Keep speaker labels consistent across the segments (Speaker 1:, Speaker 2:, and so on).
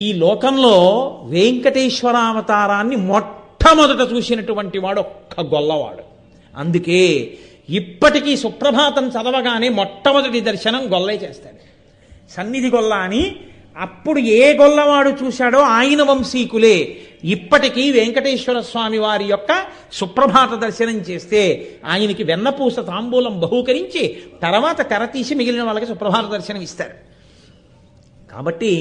Speaker 1: ఈ లోకంలో వెంకటేశ్వరావతారాన్ని మొట్టమొదట చూసినటువంటి వాడు ఒక్క గొల్లవాడు. అందుకే ఇప్పటికీ సుప్రభాతం చదవగానే మొట్టమొదటి దర్శనం గొల్లే చేస్తాడు. సన్నిధి గొల్ల అని అప్పుడు ఏ గొల్లవాడు చూశాడో ఆయన వంశీకులే ఇప్పటికీ వెంకటేశ్వర స్వామి వారి యొక్క సుప్రభాత దర్శనం చేస్తే ఆయనకి వెన్నపూస తాంబూలం బహూకరించి తర్వాత తెర తీసి మిగిలిన వాళ్ళకి సుప్రభాత దర్శనం ఇస్తారు. కాబట్టి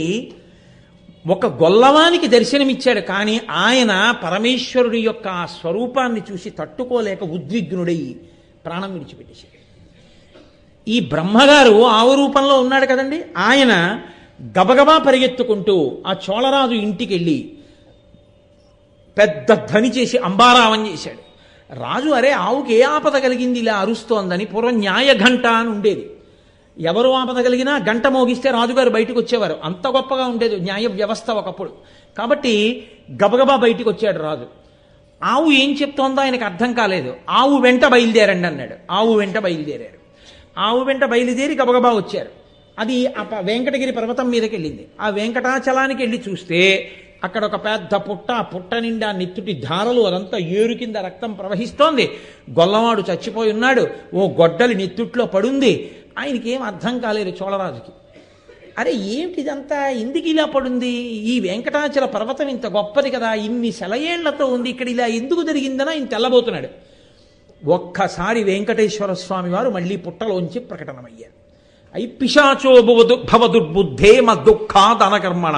Speaker 1: ఒక గొల్లవానికి దర్శనమిచ్చాడు, కానీ ఆయన పరమేశ్వరుడి యొక్క ఆ స్వరూపాన్ని చూసి తట్టుకోలేక ఉద్విగ్నుడై ప్రాణం విడిచిపెట్టేశాడు. ఈ బ్రహ్మగారు ఆవు రూపంలో ఉన్నాడు కదండి, ఆయన గబగబా పరిగెత్తుకుంటూ ఆ చోళరాజు ఇంటికి వెళ్ళి పెద్ద ధ్వని చేసి అంబారావం చేశాడు. రాజు అరే ఆవుకి ఏ ఆపద కలిగింది ఇలా అరుస్తోందని, పూర్వం న్యాయ ఘంట అని ఉండేది. ఎవరు ఆపద కలిగినా గంట మోగిస్తే రాజుగారు బయటకు వచ్చేవారు. అంత గొప్పగా ఉండేది న్యాయ వ్యవస్థ ఒకప్పుడు. కాబట్టి గబగబా బయటికి వచ్చాడు రాజు. ఆవు ఏం చెప్తోందో ఆయనకు అర్థం కాలేదు. ఆవు వెంట బయలుదేరండి అన్నాడు. ఆవు వెంట బయలుదేరారు. ఆవు వెంట బయలుదేరి గబగబా వచ్చారు. అది వెంకటగిరి పర్వతం మీదకి వెళ్ళింది. ఆ వెంకటాచలానికి వెళ్ళి చూస్తే అక్కడ ఒక పెద్ద పుట్ట, ఆ పుట్ట నిండా నెత్తుటి ధారలు, అదంతా ఏరు కింద రక్తం ప్రవహిస్తోంది. గొల్లవాడు చచ్చిపోయి ఉన్నాడు. ఓ గొడ్డలి నెత్తుట్లో పడుంది. ఆయనకి ఏం అర్థం కాలేదు చోళరాజుకి. అరే ఏమిటిదంతా, ఎందుకు ఇలా పడుంది? ఈ వెంకటాచల పర్వతం ఇంత గొప్పది కదా, ఇన్ని సెలయేళ్లతో ఉంది, ఇక్కడ ఇలా ఎందుకు జరిగిందని ఆయన తెల్లబోతున్నాడు. ఒక్కసారి వెంకటేశ్వర స్వామి వారు మళ్ళీ పుట్టలోంచి ప్రకటనమయ్యారు. అయి పిశాచో భవదుర్బుద్ధే మద్దుఃఖాదనకర్మణ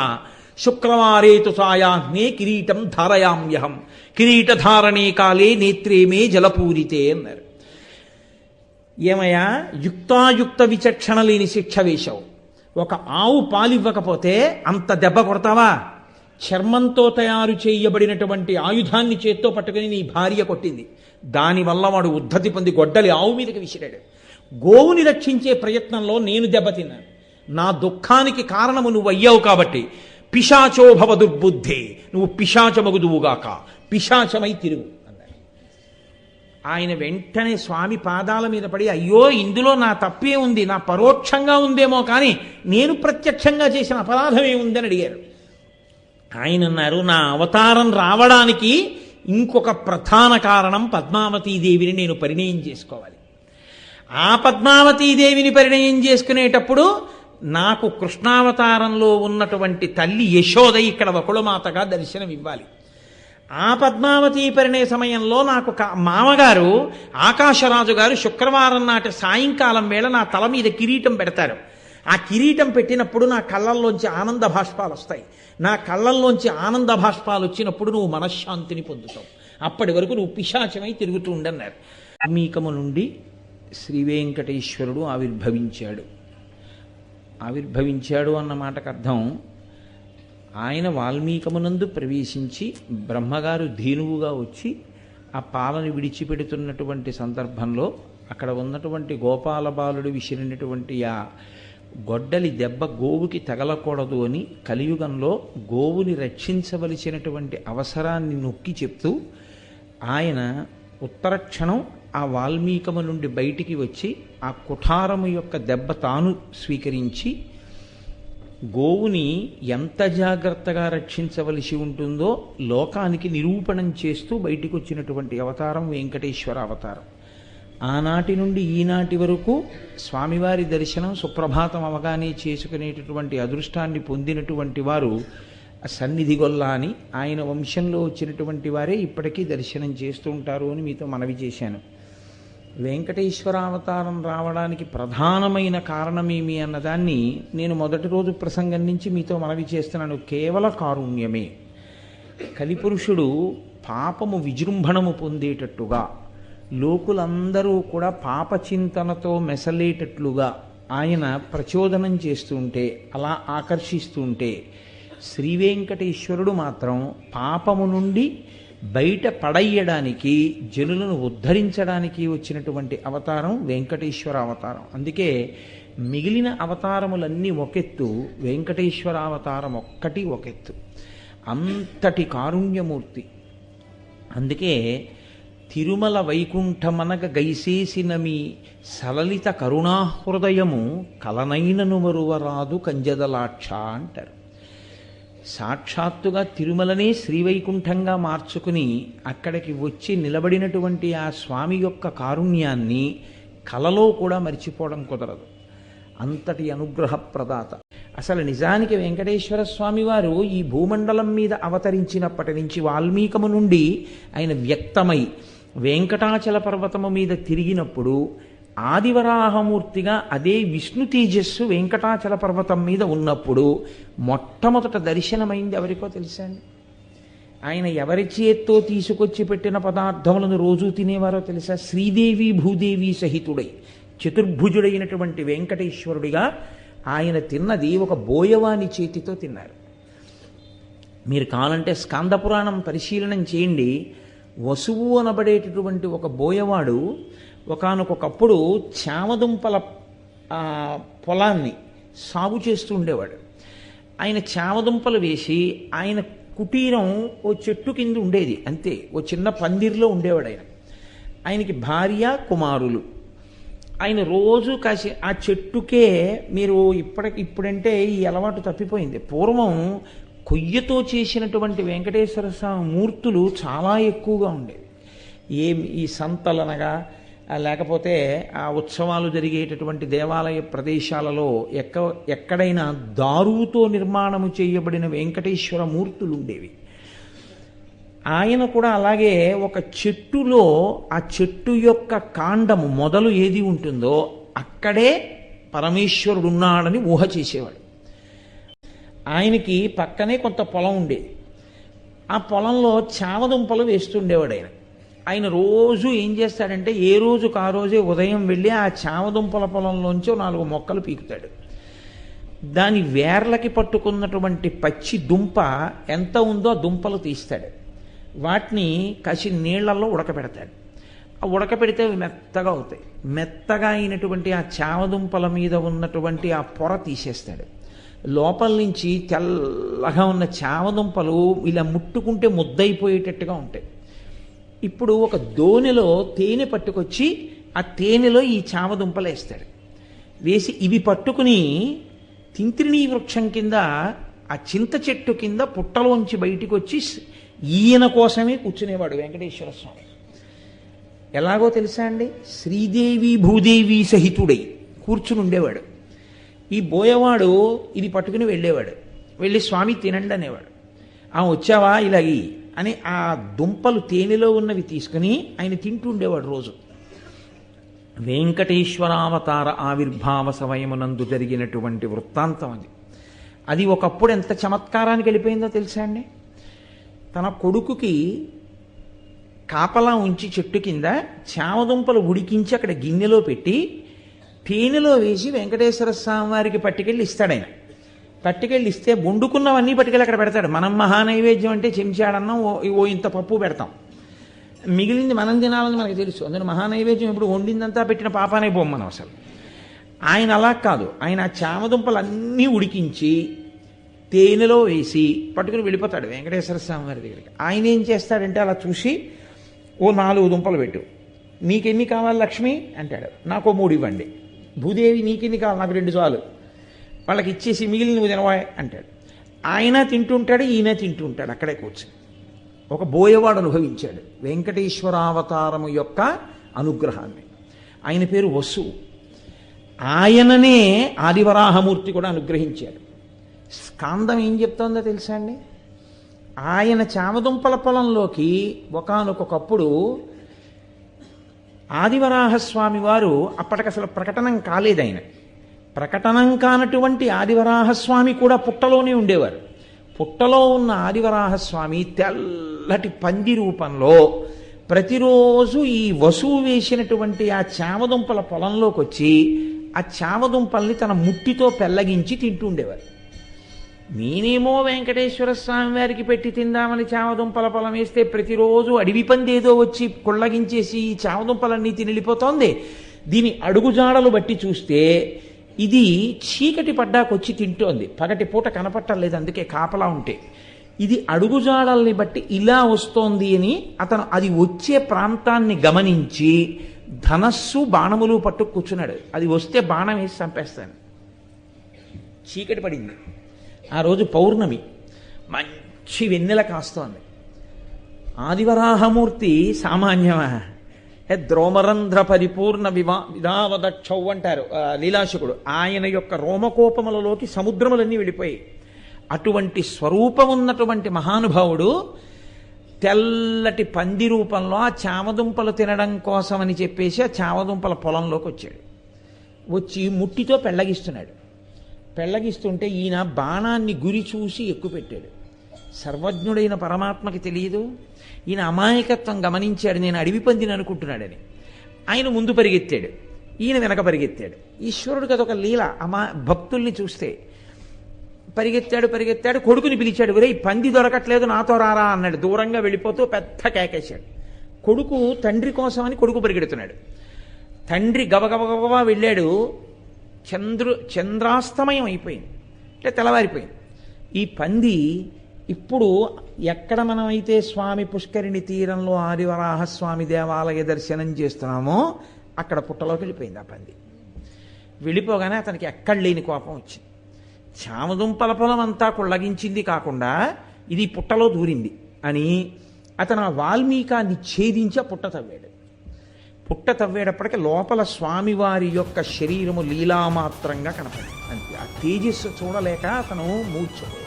Speaker 1: శుక్రవారేతు సాయాహ్నే కిరీటం ధారయామ్యహం కిరీటధారణే కాలే నేత్రేమే జలపూరితే అన్నారు. ఏమయ్యా, యుక్తాయుక్త విచక్షణ లేని శిక్ష వేశావు. ఒక ఆవు పాలివ్వకపోతే అంత దెబ్బ కొడతావా? చర్మంతో తయారు చేయబడినటువంటి ఆయుధాన్ని చేత్తో పట్టుకుని నీ భార్య కొట్టింది. దానివల్ల వాడు ఉద్ధతి పొంది గొడ్డలి ఆవు మీదకి విసిరాడు. గోవుని రక్షించే ప్రయత్నంలో నేను దెబ్బతిన్నాను. నా దుఃఖానికి కారణము నువ్వు అయ్యావు కాబట్టి పిశాచో భవ దుర్బుద్ధే, నువ్వు పిశాచమగుదువుగాక, పిశాచమై తిరుగు అన్నారు. ఆయన వెంటనే స్వామి పాదాల మీద పడి, అయ్యో ఇందులో నా తప్పే ఉంది, నా పరోక్షంగా ఉందేమో కానీ నేను ప్రత్యక్షంగా చేసిన అపరాధం ఏముందని అడిగారు. ఆయన అన్నారు, నా అవతారం రావడానికి ఇంకొక ప్రధాన కారణం పద్మావతీదేవిని నేను పరిణయం చేసుకోవాలి. ఆ పద్మావతీదేవిని పరిణయం చేసుకునేటప్పుడు నాకు కృష్ణావతారంలో ఉన్నటువంటి తల్లి యశోద ఇక్కడ వకుళమాతగా దర్శనం ఇవ్వాలి. ఆ పద్మావతీ పరిణయ సమయంలో నాకు మామగారు ఆకాశరాజు గారు శుక్రవారం నాటి సాయంకాలం వేళ నా తల మీద కిరీటం పెడతారు. ఆ కిరీటం పెట్టినప్పుడు నా కళ్ళల్లోంచి ఆనంద భాష్పాలు వస్తాయి. నా కళ్ళల్లోంచి ఆనంద భాష్పాలు వచ్చినప్పుడు నువ్వు మనశ్శాంతిని పొందుతావు. అప్పటి వరకు నువ్వు పిశాచమై తిరుగుతూ ఉండన్నారు. వాల్మీకము నుండి శ్రీ వెంకటేశ్వరుడు ఆవిర్భవించాడు అన్న మాటకు అర్థం, ఆయన వాల్మీకమునందు ప్రవేశించి బ్రహ్మగారు ధేనువుగా వచ్చి ఆ పాలను విడిచిపెడుతున్నటువంటి సందర్భంలో అక్కడ ఉన్నటువంటి గోపాల బాలుడు విసిరినటువంటి ఆ గొడ్డలి దెబ్బ గోవుకి తగలకూడదు అని కలియుగంలో గోవుని రక్షించవలసినటువంటి అవసరాన్ని నొక్కి చెప్తూ ఆయన ఉత్తరక్షణం ఆ వాల్మీకము నుండి బయటికి వచ్చి ఆ కుఠారము యొక్క దెబ్బ తాను స్వీకరించి గోవుని ఎంత జాగ్రత్తగా రక్షించవలసి ఉంటుందో లోకానికి నిరూపణం చేస్తూ బయటికి వచ్చినటువంటి అవతారం వెంకటేశ్వర అవతారం. ఆనాటి నుండి ఈనాటి వరకు స్వామివారి దర్శనం సుప్రభాతం అవగానే చేసుకునేటటువంటి అదృష్టాన్ని పొందినటువంటి వారు సన్నిధి గొల్ల అని ఆయన వంశంలో వచ్చినటువంటి వారే ఇప్పటికీ దర్శనం చేస్తూ ఉంటారు అని మీతో మనవి చేశాను. వెంకటేశ్వరావతారం రావడానికి ప్రధానమైన కారణమేమి అన్నదాన్ని నేను మొదటి రోజు ప్రసంగం నుంచి మీతో మనవి చేస్తున్నాను. కేవల కారుణ్యమే. కలిపురుషుడు పాపము విజృంభణము పొందేటట్టుగా, లోకులందరూ కూడా పాపచింతనతో మెసలేటట్లుగా ఆయన ప్రచోదనం చేస్తుంటే, అలా ఆకర్షిస్తుంటే, శ్రీ వెంకటేశ్వరుడు మాత్రం పాపము నుండి బయట పడయ్యడానికి, జనులను ఉద్ధరించడానికి వచ్చినటువంటి అవతారం వెంకటేశ్వర అవతారం. అందుకే మిగిలిన అవతారములన్నీ ఒకెత్తు, వెంకటేశ్వర అవతారం ఒక్కటి ఒకెత్తు. అంతటి కారుణ్యమూర్తి. అందుకే తిరుమల వైకుంఠమనగ గైసేసిన మీ సలలిత కరుణాహృదయము కలనైనను మరువరాదు కంజదలాక్ష అంటారు. సాక్షాత్తుగా తిరుమలనే శ్రీవైకుంఠంగా మార్చుకుని అక్కడికి వచ్చి నిలబడినటువంటి ఆ స్వామి యొక్క కారుణ్యాన్ని కలలో కూడా మర్చిపోవడం కుదరదు. అంతటి అనుగ్రహ ప్రదాత. అసలు నిజానికి వెంకటేశ్వర స్వామి వారు ఈ భూమండలం మీద అవతరించినప్పటి నుంచి వాల్మీకము నుండి ఆయన వ్యక్తమై వెంకటాచల పర్వతము మీద తిరిగినప్పుడు ఆదివరాహమూర్తిగా అదే విష్ణు తేజస్సు వెంకటాచల పర్వతం మీద ఉన్నప్పుడు మొట్టమొదట దర్శనమైంది ఎవరికో తెలుసా అండి? ఆయన ఎవరి చేత్తో తీసుకొచ్చి పెట్టిన పదార్థములను రోజూ తినేవారో తెలుసా? శ్రీదేవి భూదేవి సహితుడై చతుర్భుజుడైనటువంటి వెంకటేశ్వరుడిగా ఆయన తిన్నది ఒక బోయవాని చేతితో తిన్నారు. మీరు కావాలంటే స్కాంద పురాణం పరిశీలనం చేయండి. వసువు అనబడేటటువంటి ఒక బోయవాడు ఒకానొకప్పుడు చామదుంపల పొలాన్ని సాగు చేస్తూ ఉండేవాడు. ఆయన చామదుంపలు వేసి ఆయన కుటీరం ఓ చెట్టు కింద ఉండేది, అంతే. ఓ చిన్న పందిరిలో ఉండేవాడు ఆయన. ఆయనకి భార్య, కుమారులు. ఆయన రోజు కాసి ఆ చెట్టుకే, మీరు ఇప్పుడంటే ఈ అలవాటు తప్పిపోయింది. పూర్వం కొయ్యతో చేసినటువంటి వెంకటేశ్వర స్వామి మూర్తులు చాలా ఎక్కువగా ఉండేవి. ఈ సంతలనగా లేకపోతే ఆ ఉత్సవాలు జరిగేటటువంటి దేవాలయ ప్రదేశాలలో ఎక్కడైనా దారుతో నిర్మాణము చేయబడిన వెంకటేశ్వర మూర్తులు ఉండేవి. ఆయన కూడా అలాగే ఒక చెట్టులో ఆ చెట్టు యొక్క కాండము మొదలు ఏది ఉంటుందో అక్కడే పరమేశ్వరుడు ఉన్నాడని ఊహ చేసేవాడు. ఆయనకి పక్కనే కొంత పొలం ఉండేది. ఆ పొలంలో చామదుంపలు వేస్తుండేవాడు ఆయన. ఆయన రోజు ఏం చేస్తాడంటే ఏ రోజుకు ఆ రోజే ఉదయం వెళ్ళి ఆ చామదుంపల పొలంలోంచి 4 మొక్కలు పీకుతాడు. దాని వేర్లకి పట్టుకున్నటువంటి పచ్చి దుంప ఎంత ఉందో ఆ దుంపలు తీస్తాడు. వాటిని కసి నీళ్లలో ఉడకబెడతాడు. ఆ ఉడకబెడితే అవి మెత్తగా అవుతాయి. మెత్తగా అయినటువంటి ఆ చామదుంపల మీద ఉన్నటువంటి ఆ పొర తీసేస్తాడు. లోపల నుంచి తెల్లగా ఉన్న చామదుంపలు ఇలా ముట్టుకుంటే ముద్దయిపోయేటట్టుగా ఉంటాయి. ఇప్పుడు ఒక దోణిలో తేనె పట్టుకొచ్చి ఆ తేనెలో ఈ చామదుంపలు వేస్తాడు. వేసి ఇవి పట్టుకుని తింత్రిణీ వృక్షం కింద ఆ చింత చెట్టు కింద పుట్టలోంచి బయటికి వచ్చి ఈయన కోసమే కూర్చునేవాడు వెంకటేశ్వర స్వామి. ఎలాగో తెలుసా అండి? శ్రీదేవి భూదేవి సహితుడై కూర్చుని ఉండేవాడు. ఈ బోయవాడు ఇది పట్టుకుని వెళ్ళేవాడు. వెళ్ళి స్వామి తినండి అనేవాడు. వచ్చావా ఇలాగి అని ఆ దుంపలు తేనెలో ఉన్నవి తీసుకుని ఆయన తింటూ ఉండేవాడు రోజు. వెంకటేశ్వరావతార ఆవిర్భావ సమయమునందు జరిగినటువంటి వృత్తాంతం అది. అది ఒకప్పుడు ఎంత చమత్కారానికి వెళ్ళిపోయిందో తెలుసా అండి? తన కొడుకుకి కాపలా ఉంచి చెట్టు కింద చామదుంపలు ఉడికించి అక్కడ గిన్నెలో పెట్టి తేనెలో వేసి వెంకటేశ్వర స్వామి వారికి పట్టుకెళ్ళి ఇస్తాడు. ఆయన పట్టుకెళ్ళి ఇస్తే వండుకున్నవన్నీ పట్టుకెళ్ళి అక్కడ పెడతాడు. మనం మహానైవేద్యం అంటే చెంచాడన్నం ఓ ఇంత పప్పు పెడతాం, మిగిలింది మనం తినాలని మనకు తెలుసు. అందులో మహానైవేద్యం ఇప్పుడు వండిందంతా పెట్టిన పాపానే బొమ్మనం అసలు. ఆయన అలా కాదు. ఆయన ఆ చామదుంపలన్నీ ఉడికించి తేనెలో వేసి పట్టుకుని వెళ్ళిపోతాడు వెంకటేశ్వర స్వామి వారి దగ్గరికి. ఆయన ఏం చేస్తాడంటే అలా చూసి ఓ 4 దుంపలు పెట్టు, నీకెన్ని కావాలి లక్ష్మి అంటాడు. నాకు 3 ఇవ్వండి. భూదేవి నీకెన్ని కావాలి? నాకు 2 చాలు. వాళ్ళకి ఇచ్చేసి మిగిలిన నువ్వు తినవా అంటాడు. ఆయన తింటుంటాడు, ఈయన తింటుంటాడు అక్కడే కూర్చొని. ఒక బోయవాడు అనుభవించాడు వెంకటేశ్వరావతారము యొక్క అనుగ్రహాన్ని. ఆయన పేరు వసువు. ఆయననే ఆదివరాహమూర్తి కూడా అనుగ్రహించాడు. స్కాందం ఏం చెప్తోందో తెలుసా అండి? ఆయన చామదుంపల పొలంలోకి ఒకానొకప్పుడు ఆదివరాహస్వామి వారు, అప్పటికసలు ప్రకటనం కాలేదు ఆయన. ప్రకటనం కానటువంటి ఆదివరాహస్వామి కూడా పుట్టలోనే ఉండేవారు. పుట్టలో ఉన్న ఆదివరాహస్వామి తెల్లటి పంది రూపంలో ప్రతిరోజు ఈ వసువు వేసినటువంటి ఆ చామదుంపల పొలంలోకి వచ్చి ఆ చామదుంపల్ని తన ముట్టితో పెల్లగించి తింటూ ఉండేవారు. నేనేమో వెంకటేశ్వర స్వామి వారికి పెట్టి తిందామని చామదుంపల పొలం వేస్తే ప్రతిరోజు అడవి పంది ఏదో వచ్చి కుళ్ళగించేసి ఈ చామదుంపలన్నీ తిని వెళ్ళిపోతోంది. దీని అడుగుజాడలు బట్టి చూస్తే ఇది చీకటి పడ్డాకొచ్చి తింటోంది, పగటి పూట కనపట్టలేదు, అందుకే కాపలా ఉంటే. ఇది అడుగుజాడల్ని బట్టి ఇలా వస్తోంది అని అతను అది వచ్చే ప్రాంతాన్ని గమనించి ధనస్సు బాణములు పట్టు కూర్చున్నాడు. అది వస్తే బాణం వేసి చంపేస్తాను. చీకటి పడింది. ఆ రోజు పౌర్ణమి. మంచి వెన్నెల కాస్తోంది. ఆదివరాహమూర్తి సామాన్యమా? ద్రోమరంధ్ర పరిపూర్ణ విధావదక్షౌ అంటారు లీలాశకుడు. ఆయన యొక్క రోమకోపములలోకి సముద్రములన్నీ వెళ్ళిపోయి అటువంటి స్వరూపం ఉన్నటువంటి మహానుభావుడు తెల్లటి పంది రూపంలో ఆ చామదుంపలు తినడం కోసమని చెప్పేసి ఆ చామదుంపల పొలంలోకి వచ్చాడు. వచ్చి ముట్టితో పెళ్ళగిస్తున్నాడు. పెళ్ళగిస్తుంటే ఈయన బాణాన్ని గురి చూసి ఎక్కుపెట్టాడు. సర్వజ్ఞుడైన పరమాత్మకి తెలియదు. ఈయన అమాయకత్వం గమనించాడు. నేను అడవి పందిని అనుకుంటున్నాడని. ఆయన ముందు పరిగెత్తాడు, ఈయన వెనక పరిగెత్తాడు. ఈశ్వరుడికి అదొక లీల. భక్తుల్ని చూస్తే పరిగెత్తాడు. కొడుకుని పిలిచాడు. ఒరేయ్, పంది దొరకట్లేదు, నాతో రారా అన్నాడు. దూరంగా వెళ్ళిపోతూ పెద్ద కేకేశాడు. కొడుకు తండ్రి కోసమని కొడుకు పరిగెడుతున్నాడు. తండ్రి గబగబగబా వెళ్ళాడు. చంద్రాస్తమయం అయిపోయింది, అంటే తెల్లవారిపోయింది. ఈ పంది ఇప్పుడు ఎక్కడ మనమైతే స్వామి పుష్కరిణి తీరంలో ఆదివరాహస్వామి దేవాలయ దర్శనం చేస్తున్నామో అక్కడ పుట్టలోకి వెళ్ళిపోయింది ఆ పంది. వెళ్ళిపోగానే అతనికి ఎక్కడ లేని కోపం వచ్చింది. చామదుంపల పొలం అంతా కొల్లగించింది కాకుండా ఇది పుట్టలో దూరింది అని అతను ఆ వాల్మీకాన్ని ఛేదించి ఆ పుట్ట తవ్వాడు. పుట్ట తవ్వేటప్పటికి లోపల స్వామివారి యొక్క శరీరము లీలామాత్రంగా కనపడింది. అంతే. ఆ తేజస్సు చూడలేక అతను మూర్ఛపోయాడు.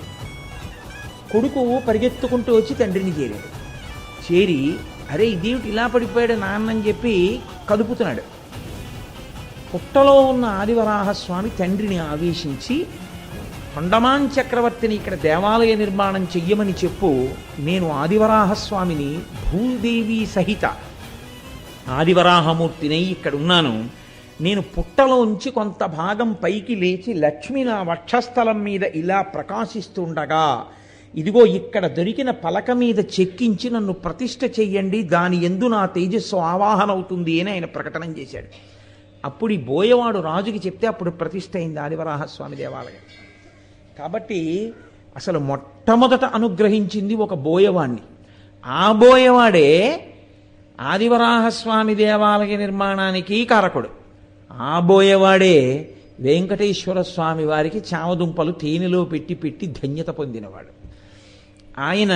Speaker 1: కొడుకు పరిగెత్తుకుంటూ వచ్చి తండ్రిని చేరాడు. చేరి అరే ఇదేమిటి ఇలా పడిపోయాడు నాన్న అని చెప్పి కదుపుతున్నాడు. పుట్టలో ఉన్న ఆదివరాహస్వామి తండ్రిని ఆవేశించి తొండమాన్ చక్రవర్తిని ఇక్కడ దేవాలయ నిర్మాణం చెయ్యమని చెప్పు, నేను ఆదివరాహస్వామిని భూదేవి సహిత ఆదివరాహమూర్తినై ఇక్కడ ఉన్నాను. నేను పుట్టలోంచి కొంత భాగం పైకి లేచి లక్ష్మి నా వక్షస్థలం మీద ఇలా ప్రకాశిస్తుండగా ఇదిగో ఇక్కడ దొరికిన పలక మీద చెక్కించి నన్ను ప్రతిష్ఠ చెయ్యండి, దాని యందు నా తేజస్సు ఆవాహన అవుతుంది అని ఆయన ప్రకటన చేశాడు. అప్పుడు ఈ బోయవాడు రాజుకి చెప్తే అప్పుడు ప్రతిష్ఠ అయింది ఆదివరాహస్వామి దేవాలయం. కాబట్టి అసలు మొట్టమొదట అనుగ్రహించింది ఒక బోయవాణ్ణి. ఆ బోయవాడే ఆదివరాహస్వామి దేవాలయ నిర్మాణానికి కారకుడు. ఆ బోయవాడే వెంకటేశ్వర స్వామి వారికి చామదుంపలు తేనెలో పెట్టి ధన్యత పొందినవాడు. ఆయన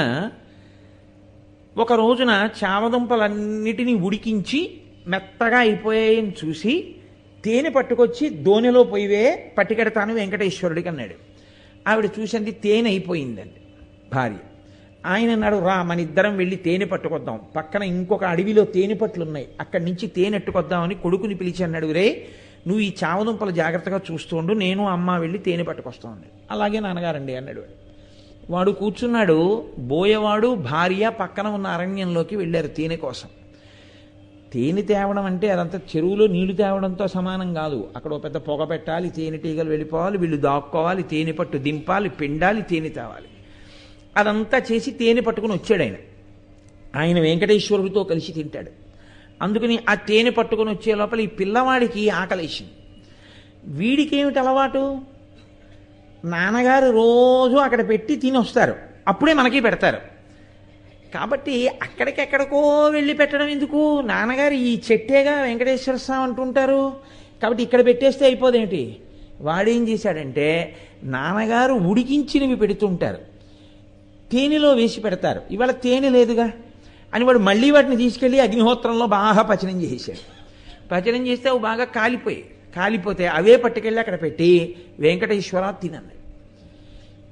Speaker 1: ఒక రోజున చామదుంపలన్నిటినీ ఉడికించి మెత్తగా అయిపోయాయని చూసి తేనె పట్టుకొచ్చి దోణిలో పోయివే పట్టుకెడతాను వెంకటేశ్వరుడికి అన్నాడు. ఆవిడ చూసింది తేనె అయిపోయిందండి భార్య. ఆయన అన్నాడు, రా మన ఇద్దరం వెళ్ళి తేనె పట్టుకొద్దాం, పక్కన ఇంకొక అడవిలో తేనె పట్లు ఉన్నాయి, అక్కడి నుంచి తేనె ఎట్టుకొద్దామని కొడుకుని పిలిచి అన్నాడు, రే నువ్వు ఈ చామదుంపలు జాగ్రత్తగా చూస్తుండు, నేను అమ్మ వెళ్ళి తేనె పట్టుకొస్తాం అన్నాడు. అలాగే నాన్నగారండి అన్నాడు. వాడు కూర్చున్నాడు. బోయవాడు భార్య పక్కన ఉన్న అరణ్యంలోకి వెళ్ళారు తేనె కోసం. తేనె తేవడం అంటే అదంతా చెరువులో నీళ్లు తేవడంతో సమానం కాదు. అక్కడ ఒక పెద్ద పొగ పెట్టాలి, తేనెటీగలు వెళ్ళిపోవాలి, వీళ్ళు దాక్కోవాలి, తేనె పట్టు దింపాలి, పిండాలి, తేనె తేవాలి. అదంతా చేసి తేనె పట్టుకుని వచ్చాడు ఆయన వెంకటేశ్వరుడితో కలిసి తింటాడు. అందుకని ఆ తేనె పట్టుకుని వచ్చే లోపల ఈ పిల్లవాడికి ఆకలేసింది. వీడికి ఏమిటి అలవాటు? నాన్నగారు రోజు అక్కడ పెట్టి తిని వస్తారు, అప్పుడే మనకి పెడతారు. కాబట్టి అక్కడికెక్కడికో వెళ్ళి పెట్టడం ఎందుకు? నాన్నగారు ఈ చెట్టేగా వెంకటేశ్వర స్వామి అంటుంటారు, కాబట్టి ఇక్కడ పెట్టేస్తే అయిపోదేమిటి? వాడేం చేశాడంటే నాన్నగారు ఉడికించినవి పెడుతుంటారు, తేనెలో వేసి పెడతారు, ఇవాళ తేనె లేదుగా అని వాడు మళ్ళీ వాటిని తీసుకెళ్ళి అగ్నిహోత్రంలో బాగా పచనం చేశాడు. పచనం చేస్తే అవి బాగా కాలిపోతే అవే పట్టుకెళ్ళి అక్కడ పెట్టి వెంకటేశ్వర తినన్నాడు.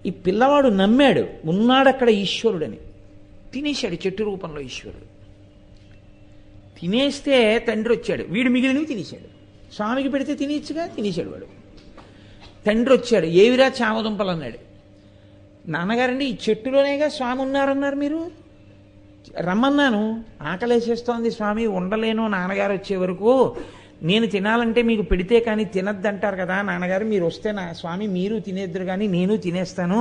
Speaker 1: ఈ పిల్లవాడు నమ్మాడు, ఉన్నాడు అక్కడ ఈశ్వరుడని. తినేశాడు చెట్టు రూపంలో ఈశ్వరుడు. తినేస్తే తండ్రి వచ్చాడు, వీడు మిగిలినవి తినేశాడు. స్వామికి పెడితే తినేచ్చుగా, తినేశాడు వాడు. తండ్రి వచ్చాడు, ఏవిరా చామదుంపలు అన్నాడు. నాన్నగారండి ఈ చెట్టులోనేగా స్వామి ఉన్నారన్నారు, మీరు రమ్మన్నాను, ఆకలేసేస్తోంది స్వామి, ఉండలేను నాన్నగారు వచ్చే వరకు, నేను తినాలంటే మీకు పెడితే కానీ తినద్దంటారు కదా నాన్నగారు, మీరు వస్తే నా స్వామి మీరు తినేద్దరు కానీ నేను తినేస్తాను,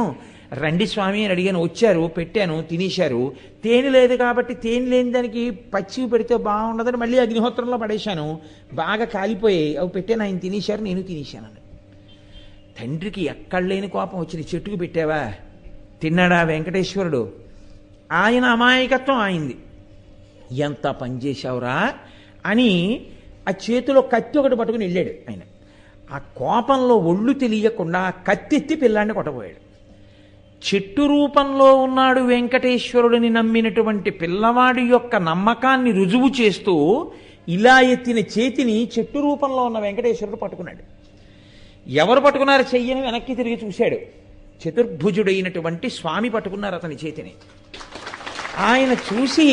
Speaker 1: రండి స్వామి అని అడిగాను. వచ్చారు, పెట్టాను, తినేశారు. తేనె లేదు కాబట్టి తేనె లేని దానికి పచ్చివి పెడితే బాగుండదని మళ్ళీ అగ్నిహోత్రంలో పడేశాను, బాగా కాలిపోయాయి, అవి పెట్టాను, ఆయన తినేశారు, నేను తినేశాను. తండ్రికి ఎక్కడ లేని కోపం వచ్చింది. చెట్టుకు పెట్టావా, తిన్నాడా వెంకటేశ్వరుడు? ఆయన అమాయకత్వం ఆయింది. ఎంత పనిచేశావురా అని ఆ చేతిలో కత్తి ఒకటి పట్టుకుని వెళ్ళాడు ఆయన. ఆ కోపంలో ఒళ్ళు తెలియకుండా కత్తెత్తి పిల్లాన్ని కొట్టబోయాడు. చెట్టు రూపంలో ఉన్నాడు వెంకటేశ్వరుడిని నమ్మినటువంటి పిల్లవాడి యొక్క నమ్మకాన్ని రుజువు చేస్తూ ఇలా ఎత్తిన చేతిని చెట్టు రూపంలో ఉన్న వెంకటేశ్వరుడు పట్టుకున్నాడు. ఎవరు పట్టుకున్నారు చెయ్యని వెనక్కి తిరిగి చూశాడు. చతుర్భుజుడైనటువంటి స్వామి పట్టుకున్నారు అతని చేతిని. ఆయన చూసి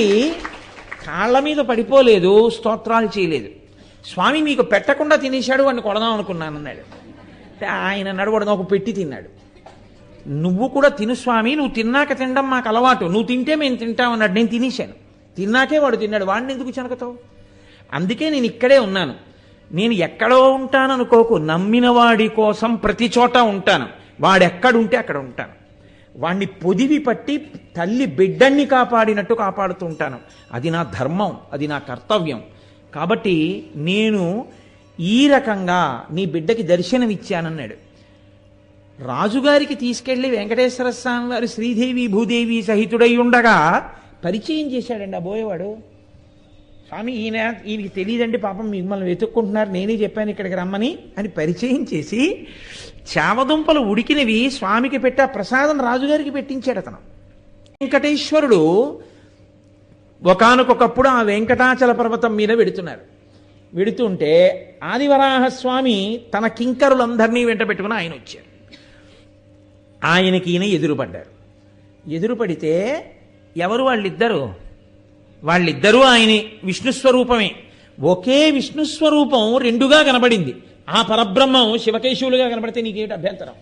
Speaker 1: కాళ్ళ మీద పడిపోలేదు, స్తోత్రాలు చేయలేదు. స్వామి మీకు పెట్టకుండా తినేశాడు, వాడిని కొడదాం అనుకున్నాను అన్నాడు. ఆయన అన్నాడు, వాడు నాకు పెట్టి తిన్నాడు. నువ్వు కూడా తిను స్వామి, నువ్వు తిన్నాక తినడం మాకు అలవాటు, నువ్వు తింటే మేము తింటామన్నాడు. నేను తినేశాను, తిన్నాకే వాడు తిన్నాడు, వాడిని ఎందుకు చెనకతావు? అందుకే నేను ఇక్కడే ఉన్నాను. నేను ఎక్కడో ఉంటాను అనుకోకు, నమ్మిన వాడి కోసం ప్రతి చోట ఉంటాను. వాడెక్కడుంటే అక్కడ ఉంటాను. వాణ్ణి పొదివి పట్టి తల్లి బిడ్డన్ని కాపాడినట్టు కాపాడుతూ ఉంటాను. అది నా ధర్మం, అది నా కర్తవ్యం. కాబట్టి నేను ఈ రకంగా నీ బిడ్డకి దర్శనమిచ్చానన్నాడు. రాజుగారికి తీసుకెళ్లి వెంకటేశ్వర స్వామి వారు శ్రీదేవి భూదేవి సహితుడై ఉండగా పరిచయం చేశాడండి ఆ బోయేవాడు. స్వామి ఈయనకి తెలియదండి పాపం, మిమ్మల్ని వెతుక్కుంటున్నారు, నేనే చెప్పాను ఇక్కడికి రమ్మని అని పరిచయం చేసి చామదుంపలు ఉడికినవి స్వామికి పెట్టి ఆ ప్రసాదం రాజుగారికి పెట్టించాడు అతను. వెంకటేశ్వరుడు ఒకానొకప్పుడు ఆ వెంకటాచల పర్వతం మీద వెడుతుంటే ఆదివరాహస్వామి తన కింకరులందరినీ వెంట పెట్టుకుని ఆయన వచ్చారు. ఆయనకి ఈయన ఎదురుపడితే ఎవరు వాళ్ళిద్దరూ ఆయనే, విష్ణుస్వరూపమే. ఒకే విష్ణుస్వరూపం రెండుగా కనబడింది. ఆ పరబ్రహ్మం శివకేశవులుగా కనబడితే నీకేమిటి అభ్యంతరం?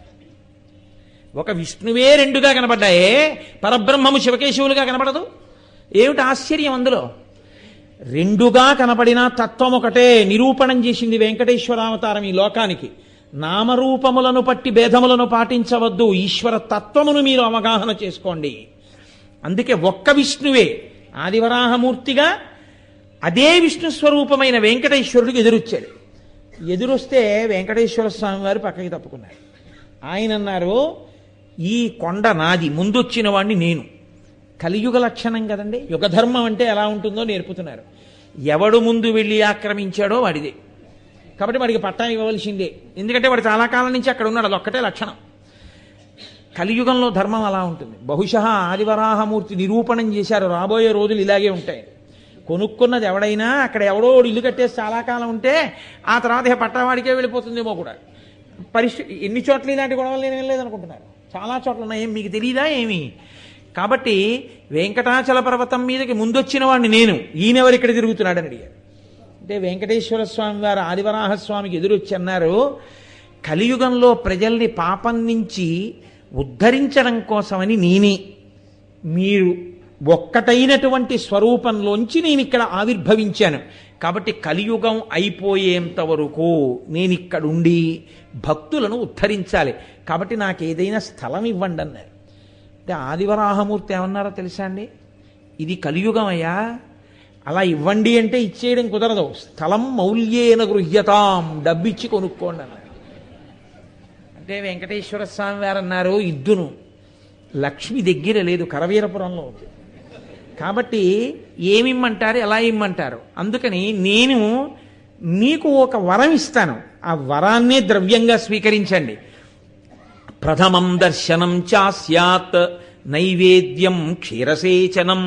Speaker 1: ఒక విష్ణువే రెండుగా కనబడ్డాయే, పరబ్రహ్మము శివకేశవులుగా కనబడదు? ఏమిటి ఆశ్చర్యం అందులో? రెండుగా కనబడిన తత్వం ఒకటే నిరూపణం చేసింది వెంకటేశ్వరావతారం ఈ లోకానికి. నామరూపములను పట్టి భేదములను పాటించవద్దు, ఈశ్వర తత్వమును మీరు అవగాహన చేసుకోండి. అందుకే ఒక్క విష్ణువే ఆదివరాహమూర్తిగా అదే విష్ణు స్వరూపమైన వెంకటేశ్వరుడికి ఎదురొస్తే వెంకటేశ్వర స్వామి వారు పక్కకి తప్పుకున్నారు. ఆయన అన్నారు, ఈ కొండ నాది, ముందొచ్చిన వాడిని నేను. కలియుగ లక్షణం కదండి, యుగధర్మం అంటే ఎలా ఉంటుందో నేర్పుతున్నారు. ఎవడు ముందు వెళ్ళి ఆక్రమించాడో వాడిదే, కాబట్టి వాడికి పట్టా ఇవ్వవలసిందే. ఎందుకంటే వాడు చాలా కాలం నుంచి అక్కడ ఉన్నాడు, అదొక్కటే లక్షణం. కలియుగంలో ధర్మం అలా ఉంటుంది. బహుశः ఆదివరాహమూర్తి నిరూపణం చేశారు, రాబోయే రోజులు ఇలాగే ఉంటాయి. కొనుక్కున్నది ఎవడైనా అక్కడ ఎవడో ఇల్లు కట్టేసి చాలా కాలం ఉంటే ఆ తర్వాత పట్టవాడికే వెళ్ళిపోతుందేమో కూడా. ఎన్ని చోట్ల ఇలాంటి గొడవలు నేను వెళ్ళలేదనుకుంటున్నారు, చాలా చోట్ల ఉన్నాయి, మీకు తెలియదా ఏమి? కాబట్టి వెంకటాచల పర్వతం మీదకి ముందొచ్చిన వాడిని నేను, ఈయనెవరు ఇక్కడ తిరుగుతున్నాడని అడిగారు. అంటే వెంకటేశ్వర స్వామి వారు ఆదివరాహస్వామికి ఎదురొచ్చి అన్నారు, కలియుగంలో ప్రజల్ని పాపం నుంచి ఉద్ధరించడం కోసమని నేనే, మీరు ఒక్కటైనటువంటి స్వరూపంలోంచి నేను ఇక్కడ ఆవిర్భవించాను. కాబట్టి కలియుగం అయిపోయేంత వరకు నేను ఇక్కడుండి భక్తులను ఉద్ధరించాలి. కాబట్టి నాకు ఏదైనా స్థలం ఇవ్వండి అన్నారు. అంటే ఆదివరాహమూర్తి ఏమన్నారో తెలుసా అండి? ఇది కలియుగం అయ్యా, అలా ఇవ్వండి అంటే ఇచ్చేయడం కుదరదు. స్థలం మౌల్యేన గృహ్యతాం, డబ్బిచ్చి కొనుక్కోండి అన్నారు. అంటే వెంకటేశ్వర స్వామి వారు అన్నారు, ఇద్దును, లక్ష్మి దగ్గర లేదు, కరవీరపురంలో ఉంది. కాబట్టి ఏమిమ్మంటారు, ఎలా ఇమ్మంటారు? అందుకని నేను మీకు ఒక వరం ఇస్తాను, ఆ వరాన్నే ద్రవ్యంగా స్వీకరించండి. ప్రథమం దర్శనం చాస్యాత్ నైవేద్యం క్షీరసేచనం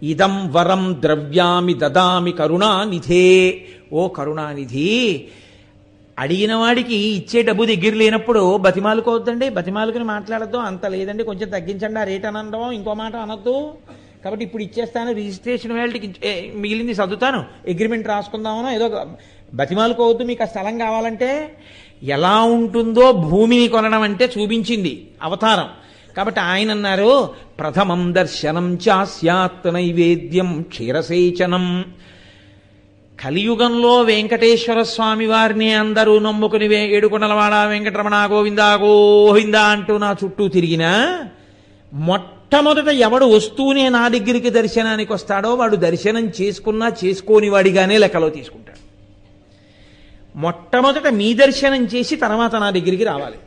Speaker 1: ఇదం వరం ద్రవ్యామి దదామి కరుణానిధే. ఓ కరుణానిధి, అడిగిన వాడికి ఇచ్చే డబ్బు దగ్గర లేనప్పుడు బతిమాలుకోవద్దండి, బతిమాలుకుని మాట్లాడద్దు. అంత లేదండి కొంచెం తగ్గించండి ఆ రేట్ అని అనడం, ఇంకో మాట అనొద్దు. కాబట్టి ఇప్పుడు ఇచ్చేస్తాను, రిజిస్ట్రేషన్ వేళకి మిగిలింది చదువుతాను, అగ్రిమెంట్ రాసుకుందామనో ఏదో బతిమాలుకోవద్దు. మీకు ఆ స్థలం కావాలంటే ఎలా ఉంటుందో భూమిని కొనడం అంటే చూపించింది అవతారం. కాబట్టి ఆయన అన్నారు, ప్రథమం దర్శనం చాస్యాత్ నైవేద్యం క్షీరసేచనం. కలియుగంలో వెంకటేశ్వర స్వామి వారిని అందరూ నమ్ముకుని ఏడుకొండలవాడ వెంకటరమణ గోవిందా గోవిందా అంటూ నా చుట్టూ తిరిగినా మొట్టమొదట ఎవడు వస్తూనే నా దగ్గరికి దర్శనానికి వస్తాడో వాడు దర్శనం చేసుకున్నా చేసుకోని వాడిగానే లెక్కలో తీసుకుంటాడు. మొట్టమొదట మీ దర్శనం చేసి తర్వాత నా దగ్గరికి రావాలి.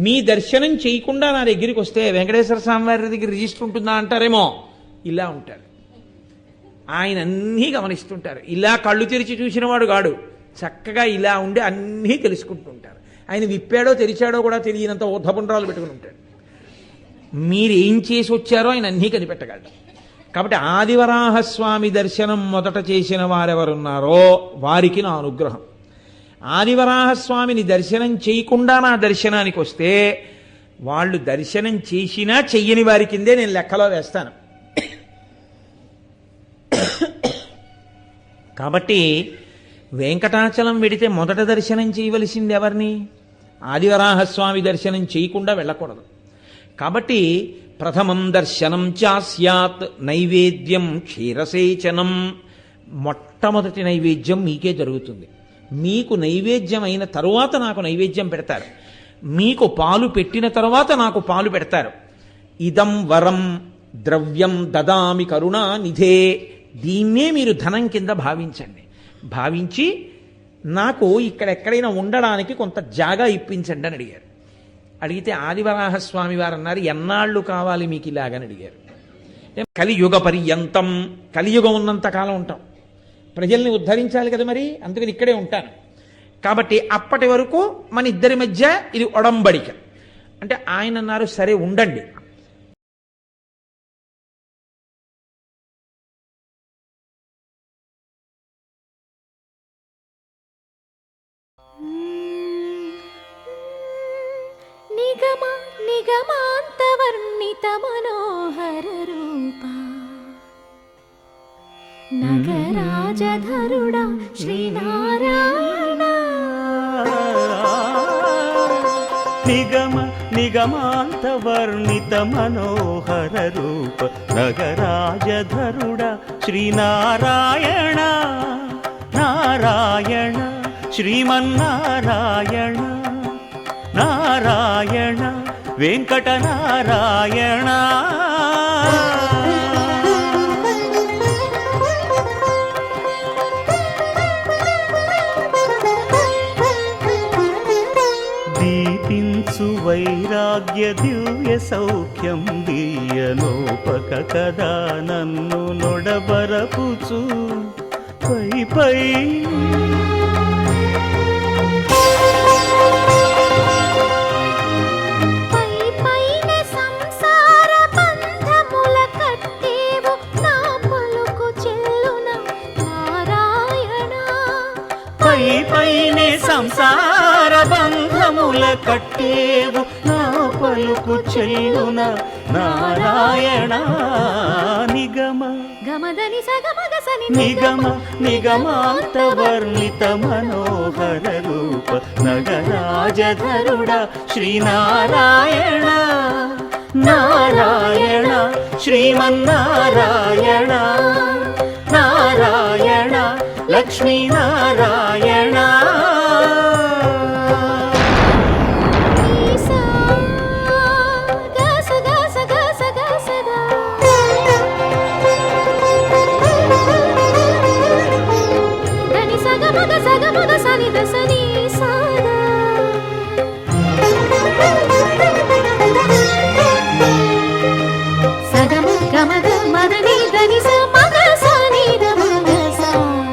Speaker 1: మీ దర్శనం చేయకుండా నా దగ్గరికి వస్తే వెంకటేశ్వర స్వామి వారి దగ్గర రిజిస్టర్ ఉంటుందా అంటారేమో, ఇలా ఉంటారు. ఆయన అన్నీ గమనిస్తుంటారు. ఇలా కళ్ళు తెరిచి చూసిన వాడు కాడు, చక్కగా ఇలా ఉండి అన్నీ తెలుసుకుంటుంటారు. ఆయన విప్పాడో తెరిచాడో కూడా తెలియనంత ఉద్ధపుండ్రాలు పెట్టుకుని ఉంటాడు. మీరేం చేసి వచ్చారో ఆయన అన్నీ కనిపెట్టగలడు. కాబట్టి ఆదివరాహస్వామి దర్శనం మొదట చేసిన వారెవరున్నారో వారికి నా అనుగ్రహం. ఆదివరాహస్వామిని దర్శనం చేయకుండా నా దర్శనానికి వస్తే వాళ్ళు దర్శనం చేసినా చెయ్యని వారి కిందే నేను లెక్కలో వేస్తాను. కాబట్టి వెంకటాచలం వెడితే మొదట దర్శనం చేయవలసింది ఎవరిని? ఆదివరాహస్వామి దర్శనం చేయకుండా వెళ్ళకూడదు. కాబట్టి ప్రథమం దర్శనం చాస్యాత్ నైవేద్యం క్షీరసేచనం. మొట్టమొదటి నైవేద్యం మీకే జరుగుతుంది. మీకు నైవేద్యం అయిన తరువాత నాకు నైవేద్యం పెడతారు. మీకు పాలు పెట్టిన తరువాత నాకు పాలు పెడతారు. ఇదం వరం ద్రవ్యం దదామి కరుణా నిధే. దీన్నే మీరు ధనం కింద భావించండి. భావించి నాకు ఇక్కడెక్కడైనా ఉండడానికి కొంత జాగా ఇప్పించండి అని అడిగారు. అడిగితే ఆదివరాహస్వామి వారు అన్నారు, ఎన్నాళ్ళు కావాలి మీకు ఇలాగని అడిగారు. కలియుగ పర్యంతం, కలియుగం ఉన్నంత కాలం ఉంటాం, ప్రజల్ని ఉద్ధరించాలి కదా, మరి అందుకని ఇక్కడే ఉంటాను. కాబట్టి అప్పటి వరకు మన ఇద్దరి మధ్య ఇది ఒడంబడిక అంటే ఆయన అన్నారు, సరే ఉండండి.
Speaker 2: నిగమ నిగమాంతవర్ణిత మనోహర రూప నగరాజధరుడా శ్రీనారాయణ.
Speaker 3: నిగమ నిగమాంతవర్ణిత మనోహర రూప నగరాజధరుడా శ్రీనారాయణ. నారాయణ శ్రీమన్నారాయణ, నారాయణ వెంకట నారాయణ. దీపించు వైరాగ్య దివ్య సౌఖ్యం దీయనోపక కదా నన్ను నొడబరపుచు పై పై. పైనే సంసార బంధముల కట్టేవు నా పలుకు చెల్లున నారాయణ. నిగమ
Speaker 2: గమదని సగమగసని
Speaker 3: నిగమ నిగమాంతవర్ణిత మనోహర రూప నగరాజధరుడా శ్రీనారాయణ. నారాయణ శ్రీమన్నారాయణ, నారాయణ లక్ష్మీనారాయణ.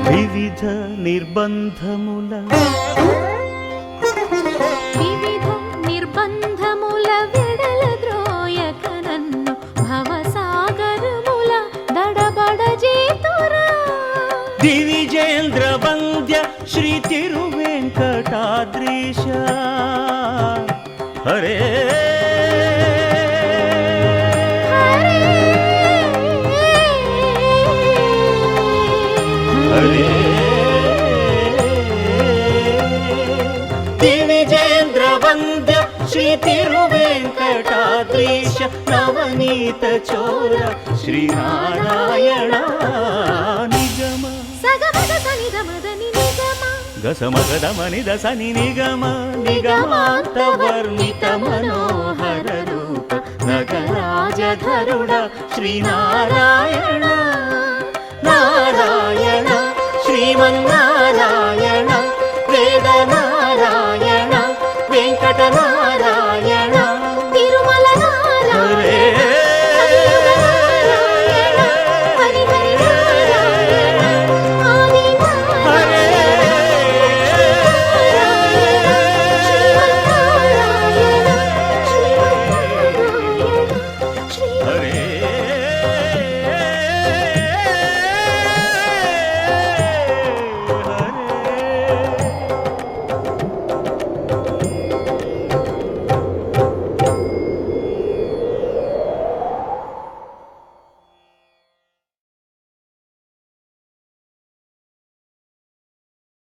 Speaker 3: వివిధ నిర్బంధముల
Speaker 2: వెడల ద్రోయక నన్ను భవసాగరముల దడబడ చేతురా.
Speaker 3: దివిజేంద్ర వంద్య శ్రీ తిరువెంకటాద్రీశ. హరే హరే దివిజేంద్ర వంద్య శ్రీ తిరువెంకటాద్రీశ నవనీత చోర శ్రీనారాయణ. నిగమ గసమగదమని దసని నిగమ నిగమాంతవర్ణిత మనోహర రూప నగరాజధరుడా శ్రీనారాయణ. నారాయణ శ్రీమన్నారాయణ.